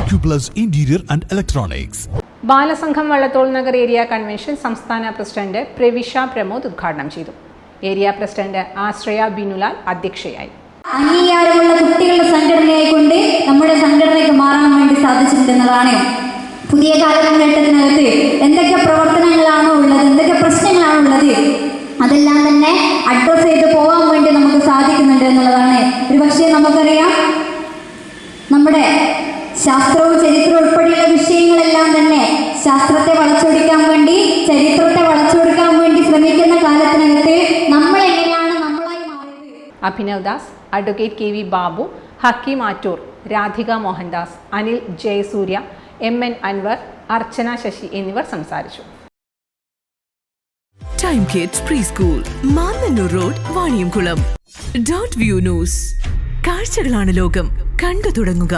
Acuplus Interior and Electronics. Balasangham Vallathol Nagar area convention സംസ്ഥാന president Pravisha Pramod ഉദ്ഘാടനം ചെയ്തു. ഏരിയ പ്രസിഡന്റ് ആശ്രയ ബിനുലാൽ അധ്യക്ഷയായി. അംഗീകാരമുള്ള കുട്ടികളുടെ സംഘടനയായിക്കൊണ്ട് നമ്മുടെ സംഘടനയ്ക്ക് മാറാൻ വേണ്ടി സാധിച്ചിട്ടുണ്ടെന്നതാണ്. പുതിയ കാലഘട്ടത്തിനകത്ത് എന്തൊക്കെ പ്രവർത്തനങ്ങളാണോ ഉള്ളത്, എന്തൊക്കെ പ്രശ്നങ്ങളാണോ ഉള്ളത്, അതെല്ലാം തന്നെ അഡ്രസ് ചെയ്ത് പോകാൻ വേണ്ടി നമുക്ക് സാധിക്കുന്നുണ്ട് എന്നുള്ളതാണ്. ഒരു പക്ഷേ നമുക്കറിയാം, നമ്മുടെ ശാസ്ത്രവും ചരിത്രവും ഉൾപ്പെടെയുള്ള വിഷയങ്ങളെല്ലാം തന്നെ ശാസ്ത്രത്തെ വളച്ചൊടിക്കാൻ വേണ്ടി, ചരിത്രത്തെ വളച്ചൊടിക്കാൻ വേണ്ടി ശ്രമിക്കുന്ന കാലത്തിനകത്ത് നമ്മൾ എങ്ങനെയാണ് നമ്മളായി മാറിയത്? Abhinav Das, advocate K V Babu, Hakeem Attoor, Radhika Mohandas, Anil Jayasurya, MN Anvar, Archana Sasi എന്നിവർ സംസാരിച്ചു. Time kids pre school, Mannannur road, Vaniyamkulam. .View news. കാഴ്ചകളാണ് ലോകം, കണ്ടു തുടങ്ങുക.